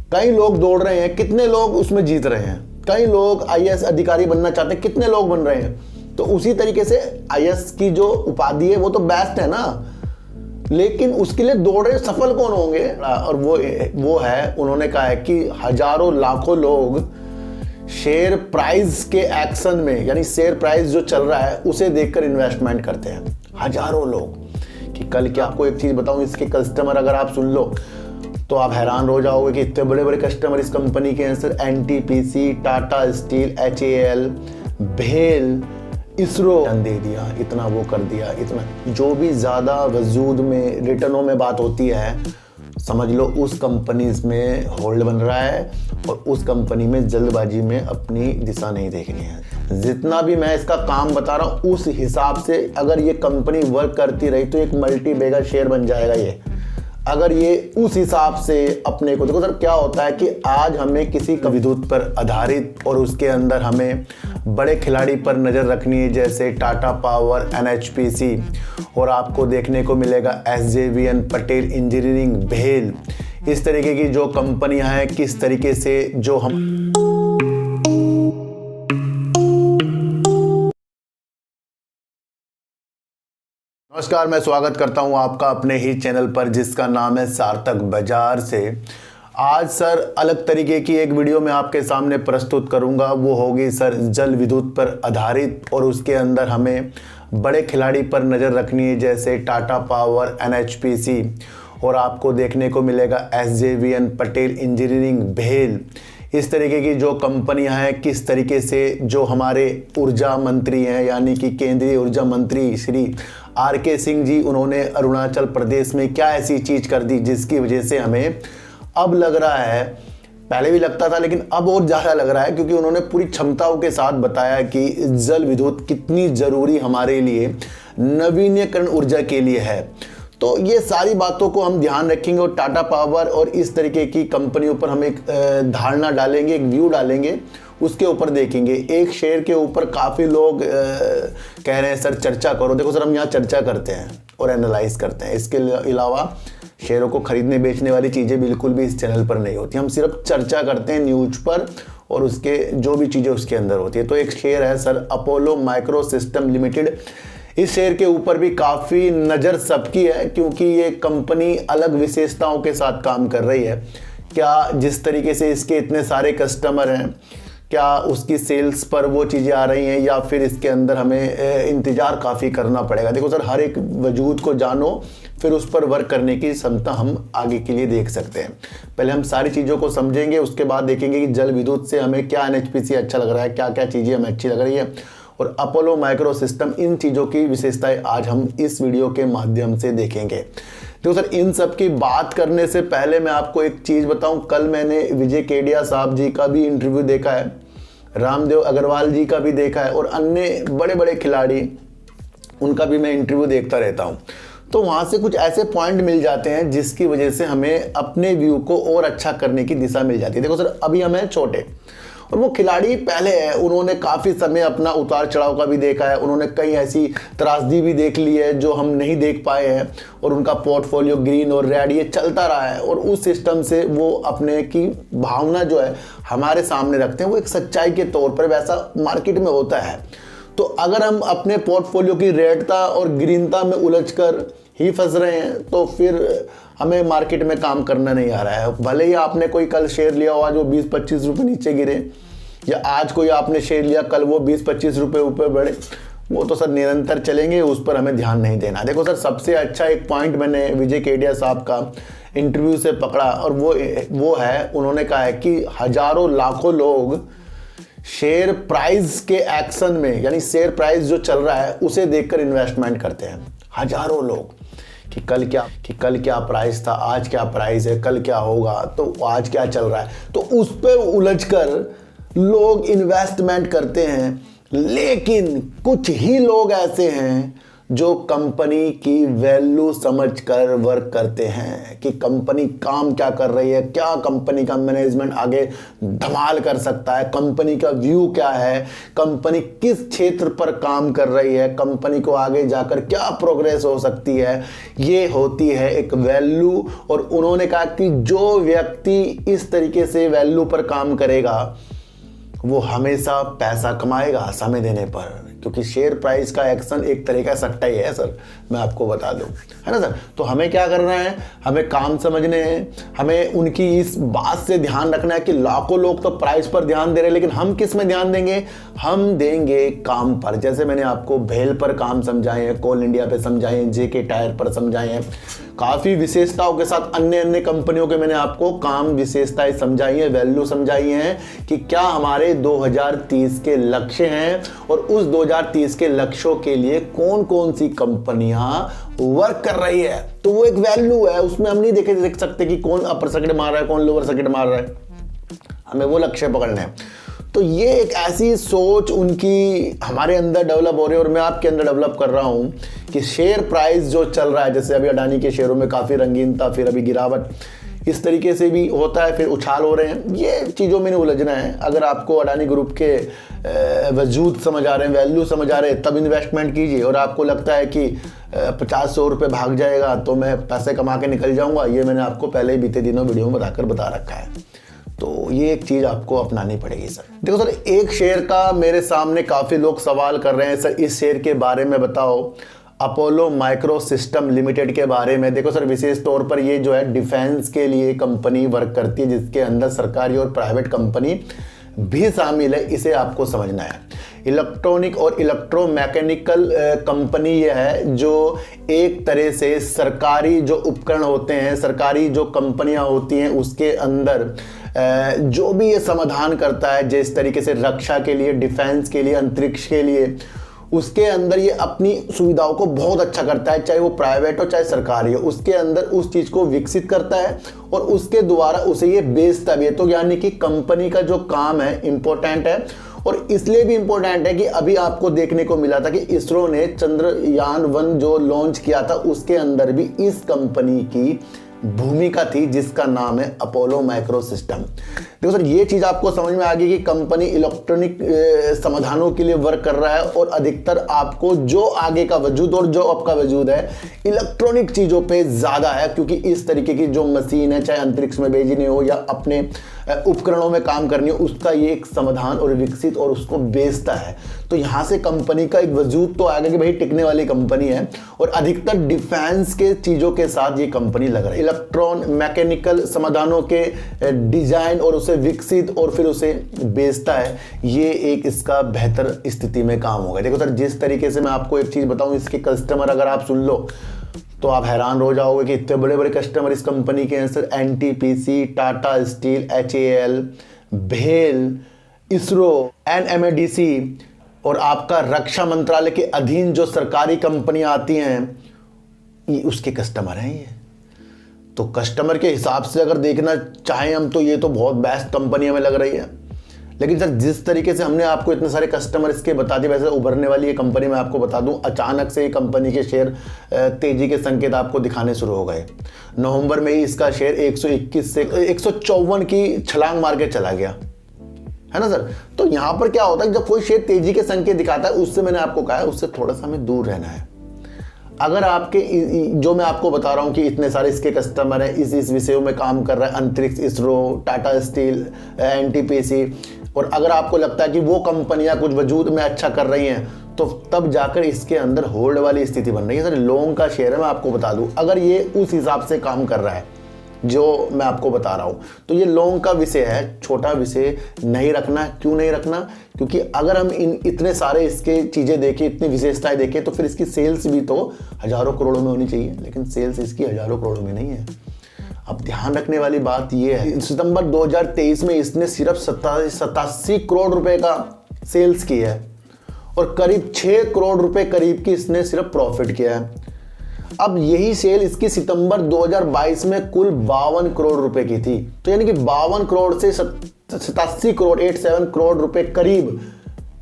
कई लोग दौड़ रहे हैं, कितने लोग उसमें जीत रहे हैं। कई लोग आईएएस अधिकारी बनना चाहते हैं, कितने लोग बन रहे हैं। तो उसी तरीके से आईएएस की जो उपाधि है वो तो बेस्ट है ना, लेकिन उसके लिए दौड़ रहे सफल कौन होंगे? और वो है, उन्होंने कहा है कि हजारों लाखों लोग शेयर प्राइस के एक्शन में, यानी शेयर प्राइस जो चल रहा है उसे देखकर इन्वेस्टमेंट करते हैं। हजारों लोग कि कल क्या, आपको एक चीज बताऊं, इसके कस्टमर अगर आप सुन लो तो आप हैरान हो जाओगे कि इतने बड़े बड़े कस्टमर इस कंपनी के हैं sir. NTPC, Tata steel, HAL, भेल, इसरो दे दिया, इतना वो कर दिया, इतना जो भी ज़्यादा वजूद में रिटर्नों में बात होती है, समझ लो उस कंपनीज में होल्ड बन रहा है और उस कंपनी में जल्दबाजी में अपनी दिशा नहीं देखनी है। जितना भी मैं इसका काम बता रहा हूँ उस हिसाब से अगर ये कंपनी वर्क करती रही तो एक मल्टी मेगा शेयर बन जाएगा ये। अगर ये उस हिसाब से अपने को, देखो सर क्या होता है कि आज हमें किसी विद्युत पर आधारित और उसके अंदर हमें बड़े खिलाड़ी पर नज़र रखनी है, जैसे टाटा पावर, एनएचपीसी, और आपको देखने को मिलेगा एसजेवीएन, पटेल इंजीनियरिंग, भेल, इस तरीके की जो कंपनियां हैं, किस तरीके से जो हम नमस्कार, मैं स्वागत करता हूं आपका अपने ही चैनल पर जिसका नाम है सार्थक बाजार से। आज सर अलग तरीके की एक वीडियो मैं आपके सामने प्रस्तुत करूंगा। वो होगी सर जल विद्युत पर आधारित और उसके अंदर हमें बड़े खिलाड़ी पर नज़र रखनी है, जैसे टाटा पावर, एनएचपीसी, और आपको देखने को मिलेगा एसजेवीएन, पटेल इंजीनियरिंग, भेल, इस तरीके की जो कंपनियां हैं, किस तरीके से जो हमारे ऊर्जा मंत्री हैं, यानी कि केंद्रीय ऊर्जा मंत्री श्री आर.के. सिंह जी, उन्होंने अरुणाचल प्रदेश में क्या ऐसी चीज़ कर दी जिसकी वजह से हमें अब लग रहा है, पहले भी लगता था लेकिन अब और ज़्यादा लग रहा है, क्योंकि उन्होंने पूरी क्षमताओं के साथ बताया कि जल विद्युत कितनी ज़रूरी हमारे लिए नवीनीकरण ऊर्जा के लिए है। तो ये सारी बातों को हम ध्यान रखेंगे और टाटा पावर और इस तरीके की कंपनियों पर हम एक धारणा डालेंगे, एक व्यू डालेंगे, उसके ऊपर देखेंगे। एक शेयर के ऊपर काफ़ी लोग कह रहे हैं सर चर्चा करो। देखो सर, हम यहाँ चर्चा करते हैं और एनालाइज करते हैं, इसके अलावा शेयरों को खरीदने बेचने वाली चीज़ें बिल्कुल भी इस चैनल पर नहीं होती। हम सिर्फ चर्चा करते हैं न्यूज पर और उसके जो भी चीज़ें उसके अंदर होती है। तो एक शेयर है sir Apollo micro system limited. इस शेयर के ऊपर भी काफ़ी नज़र सबकी है, क्योंकि ये कंपनी अलग विशेषताओं के साथ काम कर रही है। क्या जिस तरीके से इसके इतने सारे कस्टमर हैं, क्या उसकी सेल्स पर वो चीज़ें आ रही हैं, या फिर इसके अंदर हमें इंतज़ार काफ़ी करना पड़ेगा। देखो सर, हर एक वजूद को जानो, फिर उस पर वर्क करने की क्षमता हम आगे के लिए देख सकते हैं। पहले हम सारी चीज़ों को समझेंगे, उसके बाद देखेंगे कि जल विद्युत से हमें क्या एनएचपीसी अच्छा लग रहा है, क्या क्या चीज़ें हमें अच्छी लग रही है, और अपोलो माइक्रो सिस्टम, इन चीज़ों की विशेषताएं आज हम इस वीडियो के माध्यम से देखेंगे। तो सर इन सब की बात करने से पहले मैं आपको एक चीज़ बताऊं, कल मैंने विजय केडिया साहब जी का भी इंटरव्यू देखा है, रामदेव अग्रवाल जी का भी देखा है, और अन्य बड़े बड़े खिलाड़ी, उनका भी मैं इंटरव्यू देखता रहता हूं। तो वहाँ से कुछ ऐसे पॉइंट मिल जाते हैं जिसकी वजह से हमें अपने व्यू को और अच्छा करने की दिशा मिल जाती है। देखो सर, अभी हम हैं छोटे और वो खिलाड़ी पहले है, उन्होंने काफ़ी समय अपना उतार चढ़ाव का भी देखा है, उन्होंने कई ऐसी त्रासदी भी देख ली है जो हम नहीं देख पाए हैं, और उनका पोर्टफोलियो ग्रीन और रेड ये चलता रहा है, और उस सिस्टम से वो अपने की भावना जो है हमारे सामने रखते हैं, वो एक सच्चाई के तौर पर वैसा मार्केट में होता है। तो अगर हम अपने पोर्टफोलियो की रेडता और ग्रीनता में उलझकर ही फंस रहे हैं तो फिर हमें मार्केट में काम करना नहीं आ रहा है। भले ही आपने कोई कल शेयर लिया हो, आज वो 20-25 रुपये नीचे गिरे, या आज कोई आपने शेयर लिया, कल वो 20-25 रुपये ऊपर बढ़े, वो तो सर निरंतर चलेंगे, उस पर हमें ध्यान नहीं देना। देखो सर, सबसे अच्छा एक पॉइंट मैंने विजय केडिया साहब का इंटरव्यू से पकड़ा, और वो है, उन्होंने कहा है कि हजारों लाखों लोग शेयर प्राइस के एक्शन में, यानी शेयर प्राइस जो चल रहा है उसे देखकर इन्वेस्टमेंट करते हैं। हजारों लोग कि कल क्या प्राइस था, आज क्या प्राइस है, कल क्या होगा, तो आज क्या चल रहा है, तो उस पर उलझकर लोग इन्वेस्टमेंट करते हैं। लेकिन कुछ ही लोग ऐसे हैं जो कंपनी की वैल्यू समझकर वर्क करते हैं कि कंपनी काम क्या कर रही है, क्या कंपनी का मैनेजमेंट आगे धमाल कर सकता है, कंपनी का व्यू क्या है, कंपनी किस क्षेत्र पर काम कर रही है, कंपनी को आगे जाकर क्या प्रोग्रेस हो सकती है, ये होती है एक वैल्यू। और उन्होंने कहा कि जो व्यक्ति इस तरीके से वैल्यू पर काम करेगा वो हमेशा पैसा कमाएगा समय देने पर, क्योंकि शेयर प्राइस का एक्शन एक तरह का सट्टा ही है सर, मैं आपको बता दूं, है ना सर। तो हमें क्या करना है, हमें काम समझने हैं, हमें उनकी इस बात से ध्यान रखना है कि लाखों लोग तो प्राइस पर ध्यान दे रहे हैं, लेकिन हम किस में ध्यान देंगे, हम देंगे काम पर। जैसे मैंने आपको भेल पर काम समझाए हैं, कोल इंडिया पे समझाए हैं, जेके टायर पर समझाए हैं, काफ़ी विशेषताओं के साथ अन्य अन्य कंपनियों के मैंने आपको काम विशेषताएं समझाई हैं, वैल्यू समझाई हैं कि क्या हमारे 2030 के लक्ष्य हैं और उस 2030 के लक्ष्यों के लिए कौन कौन सी कंपनियां वर्क कर रही है। तो वो एक वैल्यू है, उसमें हम नहीं देख सकते कि कौन अपर सर्किट मार रहा है, कौन लोअर सर्किट मार रहा है, हमें वो लक्ष्य पकड़ने हैं। तो ये एक ऐसी सोच उनकी हमारे अंदर डेवलप हो रही है और मैं आपके अंदर डेवलप कर रहा हूँ कि शेयर प्राइस जो चल रहा है, जैसे अभी अडानी के शेयरों में काफ़ी रंगीनता, फिर अभी गिरावट, इस तरीके से भी होता है, फिर उछाल हो रहे हैं, ये चीज़ों में नहीं उलझना है। अगर आपको अडानी ग्रुप के वजूद समझ आ रहे हैं, वैल्यू समझ आ रहे हैं, तब इन्वेस्टमेंट कीजिए। और आपको लगता है कि 50-100 रुपये भाग जाएगा तो मैं पैसे कमा के निकल जाऊँगा, ये मैंने आपको पहले ही बीते दिनों वीडियो में बता रखा है। तो ये एक चीज़ आपको अपनानी पड़ेगी सर। देखो सर, एक शेयर का मेरे सामने काफ़ी लोग सवाल कर रहे हैं, सर इस शेयर के बारे में बताओ, अपोलो माइक्रो सिस्टम लिमिटेड के बारे में। देखो सर, विशेष तौर पर ये जो है डिफेंस के लिए कंपनी वर्क करती है, जिसके अंदर सरकारी और प्राइवेट कंपनी भी शामिल है, इसे आपको समझना है। इलेक्ट्रॉनिक और इलेक्ट्रोमैकेनिकल कंपनी ये है जो एक तरह से सरकारी जो उपकरण होते हैं, सरकारी जो कंपनियां होती हैं, उसके अंदर जो भी ये समाधान करता है, जिस तरीके से रक्षा के लिए, डिफेंस के लिए, अंतरिक्ष के लिए, उसके अंदर ये अपनी सुविधाओं को बहुत अच्छा करता है, चाहे वो प्राइवेट हो चाहे सरकारी हो, उसके अंदर उस चीज़ को विकसित करता है और उसके द्वारा उसे ये बेचता भी है। तो यानी कि कंपनी का जो काम है इम्पोर्टेंट है, और इसलिए भी इम्पोर्टेंट है कि अभी आपको देखने को मिला था कि इसरो ने चंद्रयान-1 जो लॉन्च किया था, उसके अंदर भी इस कंपनी की भूमिका थी, जिसका नाम है अपोलो माइक्रो सिस्टम। देखो सर, ये चीज़ आपको समझ में आ गई कि कंपनी इलेक्ट्रॉनिक समाधानों के लिए वर्क कर रहा है और अधिकतर आपको जो आगे का वजूद और जो आपका वजूद है इलेक्ट्रॉनिक चीज़ों पे ज़्यादा है, क्योंकि इस तरीके की जो मशीन है, चाहे अंतरिक्ष में भेजनी हो या अपने उपकरणों में काम करनी हो, उसका ये एक समाधान और विकसित और उसको बेचता है। तो यहाँ से कंपनी का एक वजूद तो आ गया कि भाई टिकने वाली कंपनी है, और अधिकतर डिफेंस के चीज़ों के साथ ये कंपनी लग रही है। इलेक्ट्रॉन मैकेनिकल समाधानों के डिजाइन और उसे विकसित और फिर उसे बेचता है, ये एक इसका बेहतर स्थिति में काम होगा। देखो सर, जिस तरीके से मैं आपको एक चीज़ बताऊँ, इसके कस्टमर अगर आप सुन लो तो आप हैरान हो जाओगे कि इतने बड़े बड़े कस्टमर इस कंपनी के हैं sir. NTPC, Tata steel, HAL, भेल, इसरो, NMADC और आपका रक्षा मंत्रालय के अधीन जो सरकारी कंपनियां आती हैं, ये उसके कस्टमर हैं। ये तो कस्टमर के हिसाब से अगर देखना चाहें हम, तो ये तो बहुत बेस्ट कंपनी हमें लग रही है। लेकिन सर, जिस तरीके से हमने आपको इतने सारे कस्टमर इसके बता दिए, वैसे उभरने वाली ये कंपनी मैं आपको बता दूं, अचानक से ये कंपनी के शेयर तेजी के संकेत आपको दिखाने शुरू हो गए। नवंबर में ही इसका शेयर 121 से 154 की छलांग मार के चला गया, है ना सर। तो यहाँ पर क्या होता है, जब कोई शेयर तेजी के संकेत दिखाता है, उससे मैंने आपको कहा है उससे थोड़ा सा हमें दूर रहना है। अगर आपके जो मैं आपको बता रहा हूँ कि इतने सारे इसके कस्टमर हैं, इस विषयों में काम कर रहा है, अंतरिक्ष, इसरो, टाटा स्टील, NTPC, और अगर आपको लगता है कि वो कंपनियां कुछ वजूद में अच्छा कर रही हैं, तो तब जाकर इसके अंदर होल्ड वाली स्थिति बन रही है। सर, लॉन्ग का शेयर है, मैं आपको बता दूं, अगर ये उस हिसाब से काम कर रहा है जो मैं आपको बता रहा हूं, तो ये लॉन्ग का विषय है, छोटा विषय नहीं रखना। क्यों नहीं रखना? क्योंकि अगर हम इतने सारे इसके चीज़ें देखें, इतनी विशेषताएं देखें, तो फिर इसकी सेल्स भी तो हज़ारों करोड़ों में होनी चाहिए, लेकिन सेल्स इसकी हज़ारों करोड़ों में नहीं है। अब ध्यान रखने वाली बात यह है, सितंबर 2023 में इसने सिर्फ 87 करोड़ रुपए का सेल्स किया है और करीब 6 करोड़ रुपए करीब की इसने सिर्फ प्रॉफिट किया है। अब यही सेल इसकी सितंबर 2022 में कुल 52 करोड़ रुपए की थी। तो यानी कि 52 करोड़ से 87 करोड़ 87 करोड़ रुपए करीब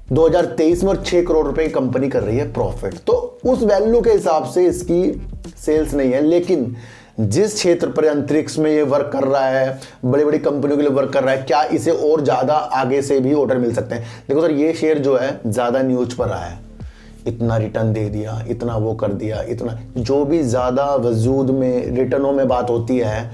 2023 में और 6 करोड़ रुपए की कंपनी कर रही है प्रॉफिट। तो उस वैल्यू के हिसाब से इसकी सेल्स नहीं है, लेकिन जिस क्षेत्र पर अंतरिक्ष में ये वर्क कर रहा है, बड़ी बड़ी कंपनियों के लिए वर्क कर रहा है, क्या इसे और ज़्यादा आगे से भी ऑर्डर मिल सकते हैं। देखो सर, ये शेयर जो है ज़्यादा न्यूज पर रहा है, इतना रिटर्न दे दिया, इतना वो कर दिया, इतना जो भी ज़्यादा वजूद में रिटर्नों में बात होती है,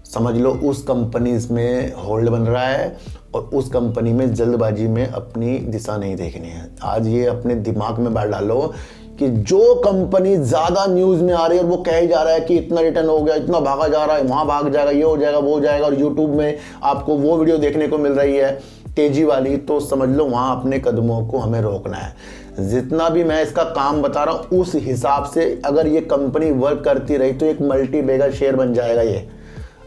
समझ लो उस कंपनीज में होल्ड बन रहा है और उस कंपनी में जल्दबाजी में अपनी दिशा नहीं देखनी है। आज ये अपने दिमाग में बैठ डालो कि जो कंपनी ज़्यादा न्यूज़ में आ रही है और वो कह जा रहा है कि इतना रिटर्न हो गया, इतना भागा जा रहा है, वहाँ भाग जाएगा, ये हो जाएगा, वो हो जाएगा, और यूट्यूब में आपको वो वीडियो देखने को मिल रही है तेजी वाली, तो समझ लो वहाँ अपने कदमों को हमें रोकना है। जितना भी मैं इसका काम बता रहा हूँ उस हिसाब से अगर ये कंपनी वर्क करती रही तो एक मल्टी बेगा शेयर बन जाएगा ये।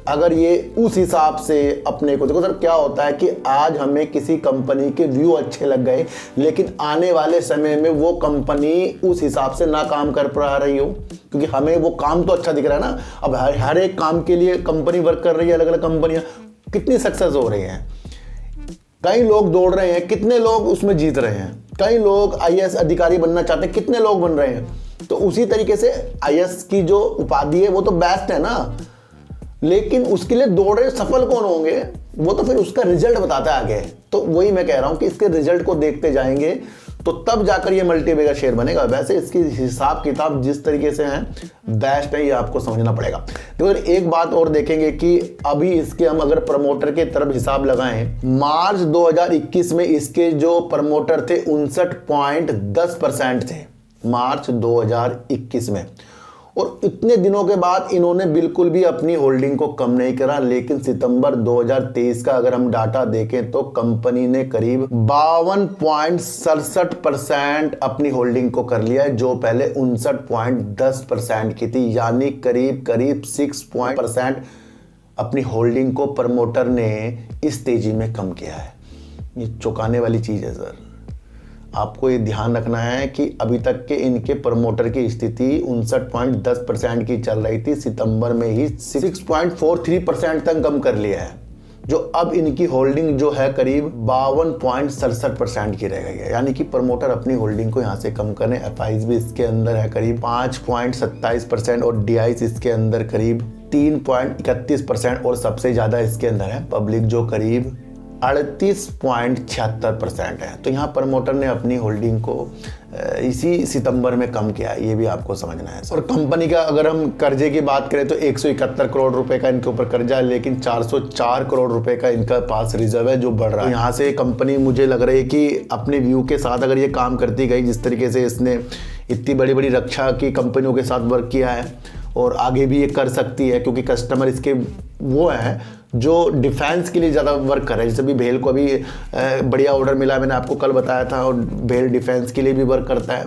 अगर ये उस हिसाब से अपने को, देखो सर क्या होता है कि आज हमें किसी कंपनी के व्यू अच्छे लग गए, लेकिन आने वाले समय में वो कंपनी उस हिसाब से ना काम कर पा रही हो, क्योंकि हमें वो काम तो अच्छा दिख रहा है ना। अब हर एक काम के लिए कंपनी वर्क कर रही है, अलग अलग कंपनियां कितनी सक्सेस हो रही हैं, कई लोग दौड़ रहे हैं, कितने लोग उसमें जीत रहे हैं, कई लोग IAS अधिकारी बनना चाहते हैं, कितने लोग बन रहे हैं। तो उसी तरीके से IAS की जो उपाधि है वो तो बेस्ट है ना, लेकिन उसके लिए दौड़ रहे सफल कौन होंगे वो तो फिर उसका रिजल्ट बताता है आगे। तो वही मैं कह रहा हूं कि इसके रिजल्ट को देखते जाएंगे तो तब जाकर ये मल्टी बेगा शेयर बनेगा। वैसे इसकी हिसाब किताब जिस तरीके से है बेस्ट है, ये आपको समझना पड़ेगा। तो एक बात और देखेंगे कि अभी इसके हम अगर प्रमोटर के तरफ हिसाब लगाएं, मार्च 2021 में इसके जो प्रमोटर थे 59.10% थे मार्च 2021 में, और इतने दिनों के बाद इन्होंने बिल्कुल भी अपनी होल्डिंग को कम नहीं करा। लेकिन सितंबर 2023 का अगर हम डाटा देखें तो कंपनी ने करीब 52.67% अपनी होल्डिंग को कर लिया है, जो पहले 59.10% की थी, यानी करीब 6% अपनी होल्डिंग को प्रमोटर ने इस तेजी में कम किया है। ये चौंकाने वाली चीज है सर। आपको ये ध्यान रखना है कि अभी तक के इनके प्रमोटर की स्थिति 59.10% की चल रही थी, सितंबर में ही 6.43% तक कम कर लिया है, जो अब इनकी होल्डिंग जो है करीब 52.67% की रह गई है। यानी कि प्रमोटर अपनी होल्डिंग को यहाँ से कम करें। FIs भी इसके अंदर है करीब 5.27% और DIs इसके अंदर करीब 3.31% और सबसे ज़्यादा इसके अंदर है पब्लिक जो करीब 38.76% है। तो यहाँ प्रमोटर ने अपनी होल्डिंग को इसी सितंबर में कम किया, ये भी आपको समझना है। और कंपनी का अगर हम कर्जे की बात करें तो 171 करोड़ रुपए का इनके ऊपर कर्जा है, लेकिन 404 करोड़ रुपए का इनका पास रिजर्व है जो बढ़ रहा है। तो यहाँ से कंपनी मुझे लग रही है कि अपने व्यू के साथ अगर ये काम करती गई, जिस तरीके से इसने इतनी बड़ी बड़ी रक्षा की कंपनियों के साथ वर्क किया है और आगे भी ये कर सकती है, क्योंकि कस्टमर इसके वो है जो डिफेंस के लिए ज़्यादा वर्क कर रहे हैं। जैसे भी भेल को अभी बढ़िया ऑर्डर मिला, मैंने आपको कल बताया था, और भेल डिफेंस के लिए भी वर्क करता है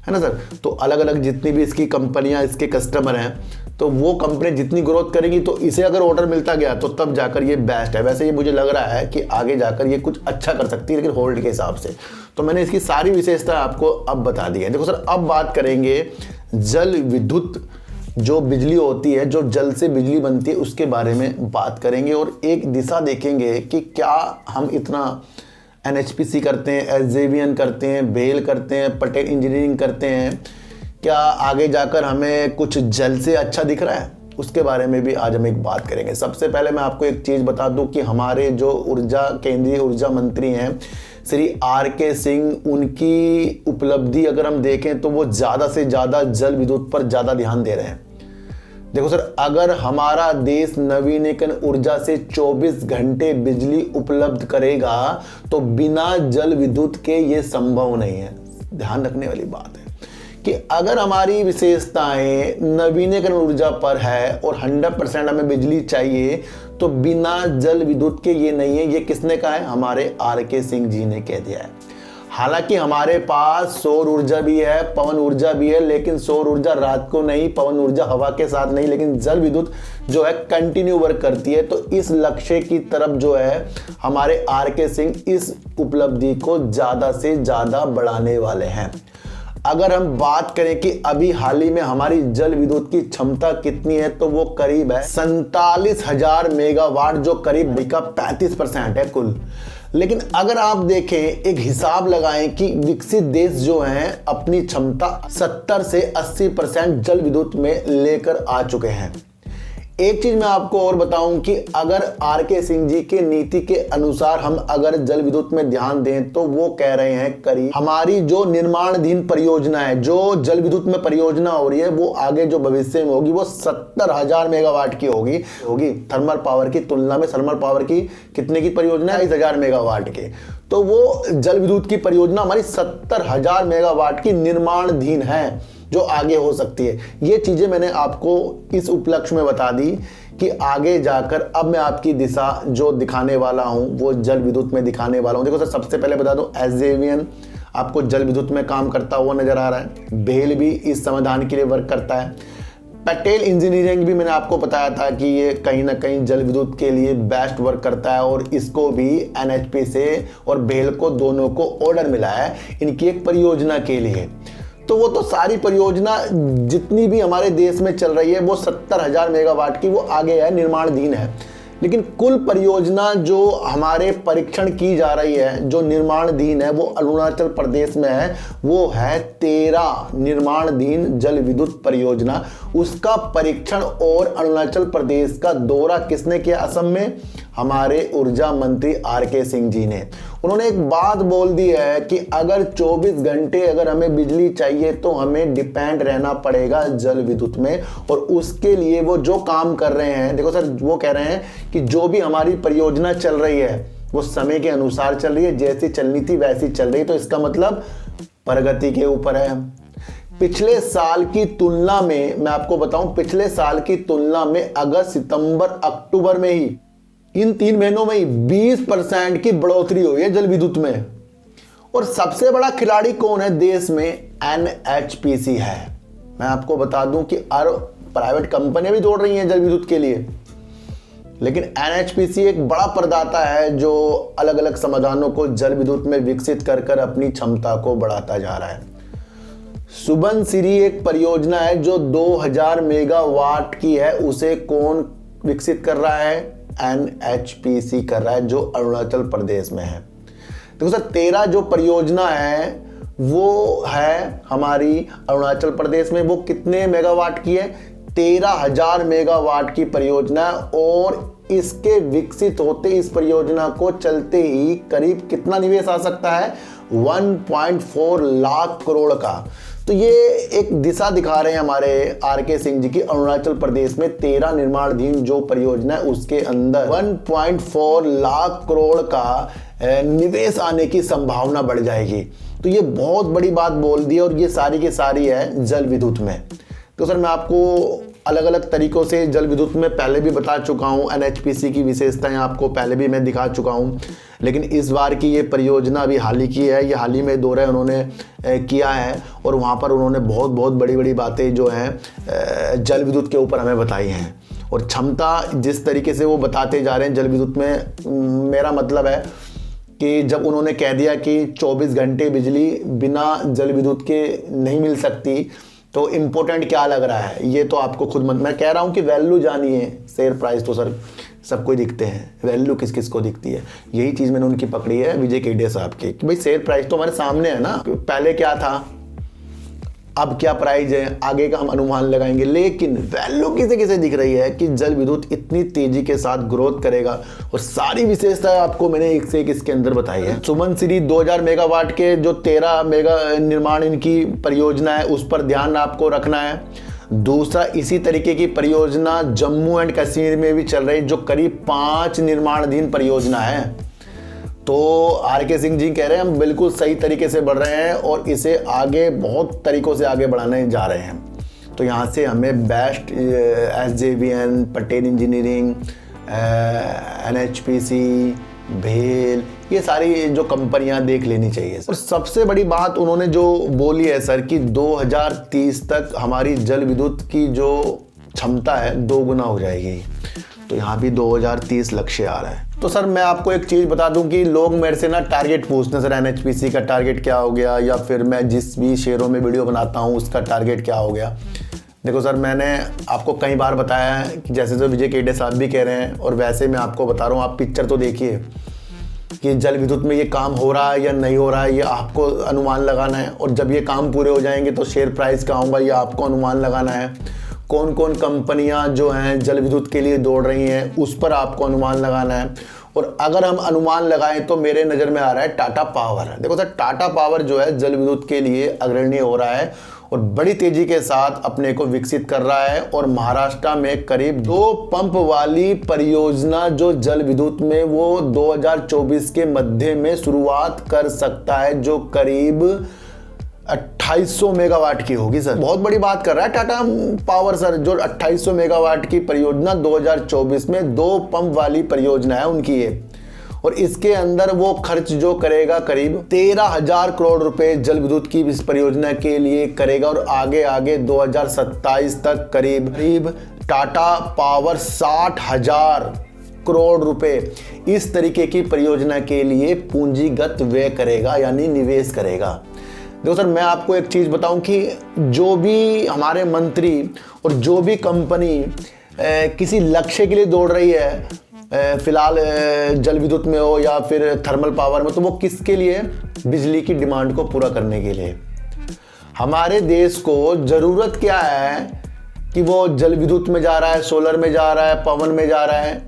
ना सर। तो अलग अलग जितनी भी इसकी कंपनियां इसके कस्टमर हैं, तो वो कंपनी जितनी ग्रोथ करेगी तो इसे अगर ऑर्डर मिलता गया तो तब जाकर ये बेस्ट है। वैसे ये मुझे लग रहा है कि आगे जाकर ये कुछ अच्छा कर सकती है, लेकिन होल्ड के हिसाब से। तो मैंने इसकी सारी विशेषता आपको अब बता दी है। देखो सर, अब बात करेंगे जल विद्युत जो बिजली होती है, जो जल से बिजली बनती है, उसके बारे में बात करेंगे और एक दिशा देखेंगे कि क्या हम इतना NHPC करते हैं, SJVN करते हैं, बेल करते हैं, पटेल इंजीनियरिंग करते हैं, क्या आगे जाकर हमें कुछ जल से अच्छा दिख रहा है? उसके बारे में भी आज हम एक बात करेंगे। सबसे पहले मैं आपको एक चीज़ बता दूं कि हमारे जो केंद्रीय ऊर्जा मंत्री हैं श्री RK सिंह, उनकी उपलब्धि अगर हम देखें तो वो ज़्यादा से ज़्यादा जल विद्युत पर ज़्यादा ध्यान दे रहे हैं। देखो सर, अगर हमारा देश नवीनीकरण ऊर्जा से 24 घंटे बिजली उपलब्ध करेगा तो बिना जल विद्युत के ये संभव नहीं है। ध्यान रखने वाली बात है कि अगर हमारी विशेषताएं नवीनीकरण ऊर्जा पर है और 100% हमें बिजली चाहिए तो बिना जल विद्युत के ये नहीं है। ये किसने कहा है? हमारे RK सिंह जी ने कह दिया है। हालांकि हमारे पास सौर ऊर्जा भी है, पवन ऊर्जा भी है, लेकिन सौर ऊर्जा रात को नहीं, पवन ऊर्जा हवा के साथ नहीं, लेकिन जल विद्युत जो है कंटिन्यू वर्क करती है। तो इस लक्ष्य की तरफ जो है हमारे RK सिंह इस उपलब्धि को ज़्यादा से ज़्यादा बढ़ाने वाले हैं। अगर हम बात करें कि अभी हाल ही में हमारी जल विद्युत की क्षमता कितनी है, तो वो करीब है 47,000 मेगावाट, जो करीब का 35% है कुल। लेकिन अगर आप देखें, एक हिसाब लगाएं कि विकसित देश जो हैं अपनी क्षमता 70 से 80% जल विद्युत में लेकर आ चुके हैं। एक चीज मैं आपको और बताऊं कि अगर आर.के. सिंह जी के नीति के अनुसार हम अगर जल विद्युत में ध्यान दें तो वो कह रहे हैं करीब हमारी जो निर्माणाधीन परियोजना है, जो जल विद्युत में परियोजना हो रही है, वो आगे जो भविष्य में होगी वो 70,000 मेगावाट की होगी थर्मल पावर की तुलना में। थर्मल पावर की कितने की परियोजना है? 22,000 मेगावाट की। तो वो जल विद्युत की परियोजना हमारी 70,000 मेगावाट की निर्माणाधीन है, जो आगे हो सकती है। ये चीजें मैंने आपको इस उपलक्ष्य में बता दी कि आगे जाकर अब मैं आपकी दिशा जो दिखाने वाला हूं वो जल विद्युत में दिखाने वाला हूं। देखो सर, सबसे पहले बता दूं, एसजेवीएन आपको जल विद्युत में काम करता हुआ नजर आ रहा है। भेल भी इस समाधान के लिए वर्क करता है। पटेल इंजीनियरिंग भी मैंने आपको बताया था कि ये कहीं ना कहीं जल विद्युत के लिए बेस्ट वर्क करता है, और इसको भी एनएचपी से और भेल को दोनों को ऑर्डर मिला है इनकी एक परियोजना के लिए। तो वो तो सारी परियोजना जितनी भी हमारे देश में चल रही है वो 70,000 मेगावाट की वो आगे है, निर्माणाधीन है। लेकिन कुल परियोजना जो हमारे परीक्षण की जा रही है, जो निर्माणाधीन है, वो अरुणाचल प्रदेश में है। वो है 13 निर्माणाधीन जल विद्युत परियोजना। उसका परीक्षण और अरुणाचल प्रदेश का दौरा किसने किया? असम में हमारे ऊर्जा मंत्री आर.के. सिंह जी ने। उन्होंने एक बात बोल दी है कि अगर 24 घंटे अगर हमें बिजली चाहिए तो हमें डिपेंड रहना पड़ेगा जल विद्युत में, और उसके लिए वो जो काम कर रहे हैं, देखो सर, वो कह रहे हैं कि जो भी हमारी परियोजना चल रही है वो समय के अनुसार चल रही है, जैसी चलनी थी वैसी चल रही है। तो इसका मतलब प्रगति के ऊपर है। पिछले साल की तुलना में मैं आपको बताऊं, पिछले साल की तुलना में अगस्त, सितंबर, अक्टूबर में ही, इन 3 महीनों में ही 20% की बढ़ोतरी हुई है जल विद्युत में। और सबसे बड़ा खिलाड़ी कौन है देश में? एनएचपीसी है। मैं आपको बता दूं कि प्राइवेट कंपनियां भी दौड़ रही हैं जल विद्युत के लिए, लेकिन एनएचपीसी एक बड़ा प्रदाता है जो अलग अलग समाधानों को जल विद्युत में विकसित कर कर अपनी क्षमता को बढ़ाता जा रहा है। सुबनसिरी एक परियोजना है जो 2000 मेगावाट की है। उसे कौन विकसित कर रहा है? एनएचपीसी कर रहा है, जो अरुणाचल प्रदेश में है। देखो सर, 13 जो परियोजना है वो है हमारी अरुणाचल प्रदेश में। वो कितने मेगावाट की है? 13,000 मेगावाट की परियोजना। और इसके विकसित होते, इस परियोजना को चलते ही करीब कितना निवेश आ सकता है? 1.4 लाख करोड़ का। तो ये एक दिशा दिखा रहे हैं हमारे आर.के. सिंह जी की। अरुणाचल प्रदेश में 13 निर्माणाधीन जो परियोजना है उसके अंदर 1.4 लाख करोड़ का निवेश आने की संभावना बढ़ जाएगी। तो ये बहुत बड़ी बात बोल दी, और ये सारी की सारी है जल विद्युत में। तो सर, मैं आपको अलग अलग तरीकों से जल विद्युत में पहले भी बता चुका हूँ। एनएचपीसी की विशेषताएं आपको पहले भी मैं दिखा चुका हूँ, लेकिन इस बार की ये परियोजना अभी हाल ही की है। ये हाल ही में दौरा उन्होंने किया है, और वहाँ पर उन्होंने बहुत बहुत बड़ी बड़ी बातें जो हैं जल विद्युत के ऊपर हमें बताई हैं। और क्षमता जिस तरीके से वो बताते जा रहे हैं जल विद्युत में, मेरा मतलब है कि जब उन्होंने कह दिया कि 24 घंटे बिजली बिना जल विद्युत के नहीं मिल सकती, तो इम्पोर्टेंट क्या लग रहा है ये तो आपको खुद मैं कह रहा हूँ कि वैल्यू जानिए। शेयर प्राइस तो सर सबको दिखते हैं, वैल्यू किस किस को दिखती है? यही चीज़ मैंने उनकी पकड़ी है विजय केडिया साहब की, कि भाई शेयर प्राइस तो हमारे सामने है ना, पहले क्या था, अब क्या प्राइस है, आगे का हम अनुमान लगाएंगे। लेकिन वैल्यू किसे किसे दिख रही है कि जल विद्युत इतनी तेजी के साथ ग्रोथ करेगा, और सारी विशेषताएं आपको मैंने एक से एक इसके अंदर बताई है। सुमनसिरी 2000 मेगावाट के जो 13 मेगा निर्माण इनकी परियोजना है, उस पर ध्यान आपको रखना है। दूसरा, इसी तरीके की परियोजना जम्मू एंड कश्मीर में भी चल रही है, जो करीब 5 निर्माणाधीन परियोजना है। तो आर.के. सिंह जी कह रहे हैं हम बिल्कुल सही तरीके से बढ़ रहे हैं, और इसे आगे बहुत तरीकों से आगे बढ़ाने जा रहे हैं। तो यहाँ से हमें best SJVN, Patel engineering, NHPC, भेल, ये सारी जो कंपनियां देख लेनी चाहिए। और सबसे बड़ी बात उन्होंने जो बोली है सर कि 2030 तक हमारी जल विद्युत की जो क्षमता है 2 गुना हो जाएगी। तो यहाँ भी 2030 लक्ष्य आ रहा है। तो सर, मैं आपको एक चीज़ बता दूं कि लोग मेरे से ना टारगेट पूछते हैं, सर एनएचपीसी का टारगेट क्या हो गया, या फिर मैं जिस भी शेयरों में वीडियो बनाता हूँ उसका टारगेट क्या हो गया। देखो सर, मैंने आपको कई बार बताया है कि जैसे जो विजय केडिया साहब भी कह रहे हैं, और वैसे मैं आपको बता रहा हूँ, आप पिक्चर तो देखिए कि जल विद्युत में ये काम हो रहा है या नहीं हो रहा है, ये आपको अनुमान लगाना है। और जब ये काम पूरे हो जाएंगे तो शेयर प्राइस क्या होगा, ये आपको अनुमान लगाना है। कौन कौन कंपनियां जो हैं जल विद्युत के लिए दौड़ रही हैं, उस पर आपको अनुमान लगाना है। और अगर हम अनुमान लगाएं तो मेरे नज़र में आ रहा है टाटा पावर। देखो सर, टाटा पावर जो है जल विद्युत के लिए अग्रणी हो रहा है और बड़ी तेजी के साथ अपने को विकसित कर रहा है। और महाराष्ट्र में करीब 2 पंप वाली परियोजना जो जल विद्युत में, वो 2024 के मध्य में शुरुआत कर सकता है, जो करीब 2800 मेगावाट की होगी। सर बहुत बड़ी बात कर रहा है टाटा पावर सर, जो 2800 मेगावाट की परियोजना 2024 में 2 पंप वाली परियोजना है उनकी ये। और इसके अंदर वो खर्च जो करेगा करीब 13,000 करोड़ रुपए जल विद्युत की इस परियोजना के लिए करेगा। और आगे आगे 2027 तक करीब टाटा पावर 60,000 करोड़ रुपए इस तरीके की परियोजना के लिए पूंजीगत व्यय करेगा, यानी निवेश करेगा। देखो सर, मैं आपको एक चीज़ बताऊं कि जो भी हमारे मंत्री और जो भी कंपनी किसी लक्ष्य के लिए दौड़ रही है, फिलहाल जल विद्युत में हो या फिर थर्मल पावर में, तो वो किसके लिए? बिजली की डिमांड को पूरा करने के लिए। हमारे देश को ज़रूरत क्या है कि वो जल विद्युत में जा रहा है, सोलर में जा रहा है, पवन में जा रहा है।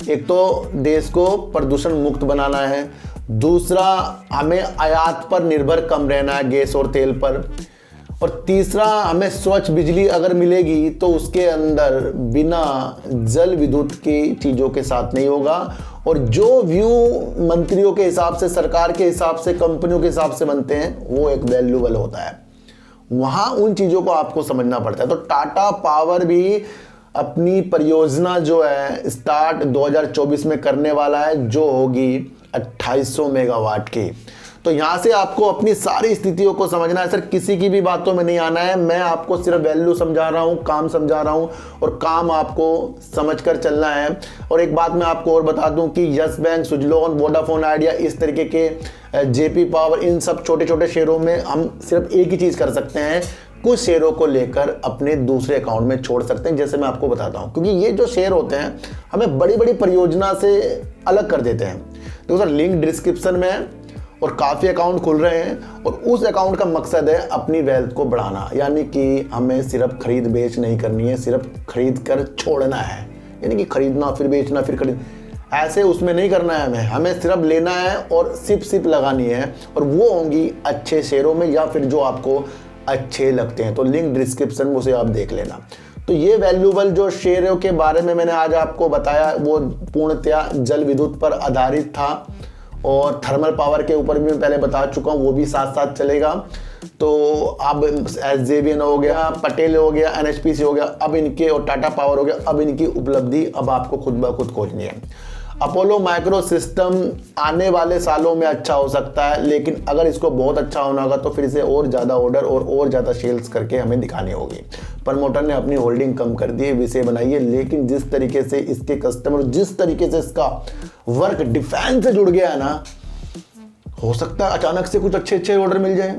एक तो देश को प्रदूषण मुक्त बनाना है, दूसरा हमें आयात पर निर्भर कम रहना है, गैस और तेल पर, और तीसरा हमें स्वच्छ बिजली अगर मिलेगी तो उसके अंदर बिना जल विद्युत की चीज़ों के साथ नहीं होगा। और जो व्यू मंत्रियों के हिसाब से, सरकार के हिसाब से, कंपनियों के हिसाब से बनते हैं, वो एक वैल्यूएबल होता है। वहाँ उन चीज़ों को आपको समझना पड़ता है। तो टाटा पावर भी अपनी परियोजना जो है स्टार्ट 2024 में करने वाला है, जो होगी 2800 मेगावाट की। तो यहाँ से आपको अपनी सारी स्थितियों को समझना है सर, किसी की भी बातों में नहीं आना है। मैं आपको सिर्फ वैल्यू समझा रहा हूँ, काम समझा रहा हूँ, और काम आपको समझकर चलना है। और एक बात मैं आपको और बता दूं कि yes bank, Suzlon, Vodafone idea, इस तरीके के जेपी पावर, इन सब छोटे छोटे शेयरों में हम सिर्फ एक ही चीज़ कर सकते हैं, कुछ शेयरों को लेकर अपने दूसरे अकाउंट में छोड़ सकते हैं, जैसे मैं आपको बताता हूं। क्योंकि ये जो शेयर होते हैं हमें बड़ी बड़ी परियोजना से अलग कर देते हैं। देखो सर, लिंक डिस्क्रिप्शन में और काफ़ी अकाउंट खुल रहे हैं, और उस अकाउंट का मकसद है अपनी वेल्थ को बढ़ाना, यानी कि हमें सिर्फ खरीद बेच नहीं करनी है, सिर्फ खरीद कर छोड़ना है। यानी कि खरीदना फिर बेचना फिर खरीद, ऐसे उसमें नहीं करना है। हमें सिर्फ लेना है और सिप लगानी है, और वो होंगी अच्छे शेयरों में या फिर जो आपको अच्छे लगते हैं। तो लिंक डिस्क्रिप्शन में उसे आप देख लेना। तो ये वैल्यूएबल जो शेयरों के बारे में मैंने आज आपको बताया, वो पूर्णतया जल विद्युत पर आधारित था, और थर्मल पावर के ऊपर भी मैं पहले बता चुका हूँ, वो भी साथ साथ चलेगा। तो अब SJVN हो गया, पटेल हो गया, NHPC हो गया, अब इनके, और टाटा पावर हो गया, अब इनकी उपलब्धि अब आपको खुद ब खुद खोजनी है। अपोलो माइक्रो सिस्टम आने वाले सालों में अच्छा हो सकता है, लेकिन अगर इसको बहुत अच्छा होना होगा तो फिर इसे और ज़्यादा ऑर्डर और ज़्यादा सेल्स करके हमें दिखानी होगी। प्रमोटर ने अपनी होल्डिंग कम कर दी है, विषय बनाइए, लेकिन जिस तरीके से इसके कस्टमर, जिस तरीके से इसका वर्क डिफेंस से जुड़ गया है ना, हो सकता है अचानक से कुछ अच्छे ऑर्डर मिल जाए,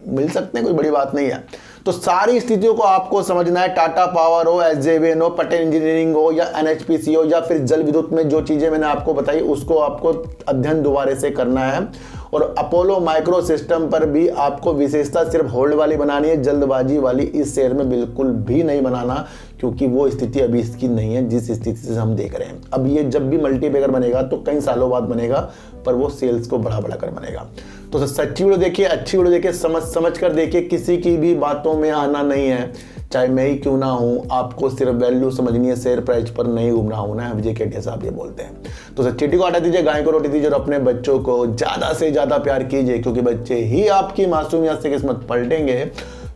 मिल सकते हैं, कोई बड़ी बात नहीं है। तो सारी स्थितियों को आपको समझना है। टाटा पावर हो, SJVN हो, पटेल इंजीनियरिंग हो, या NHPC हो, या फिर जल विद्युत में जो चीज़ें मैंने आपको बताई, उसको आपको अध्ययन दोबारा से करना है। और अपोलो माइक्रो सिस्टम पर भी आपको विशेषता सिर्फ होल्ड वाली बनानी है, जल्दबाजी वाली इस शेयर में बिल्कुल भी नहीं बनाना, क्योंकि वो स्थिति अभी इसकी नहीं है जिस स्थिति से हम देख रहे हैं। अब ये जब भी मल्टीबैगर बनेगा तो कई सालों बाद बनेगा, पर वो सेल्स को बढ़ा कर बनेगा। तो सच्ची वीडियो देखिए, अच्छी वीडियो देखिए, समझ कर देखिए, किसी की भी बातों में आना नहीं है, चाहे मैं ही क्यों ना हूँ। आपको सिर्फ वैल्यू समझनी है, शेयर प्राइस पर नहीं घूमना होना है। विजय केटिया साहब ये बोलते हैं। तो सर, चींटी को हटा दीजिए, गाय को रोटी दीजिए, और अपने बच्चों को ज़्यादा से ज़्यादा प्यार कीजिए, क्योंकि बच्चे ही आपकी मासूमियत से किस्मत पलटेंगे।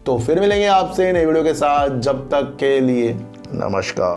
तो फिर मिलेंगे आपसे नई वीडियो के साथ, जब तक के लिए नमस्कार।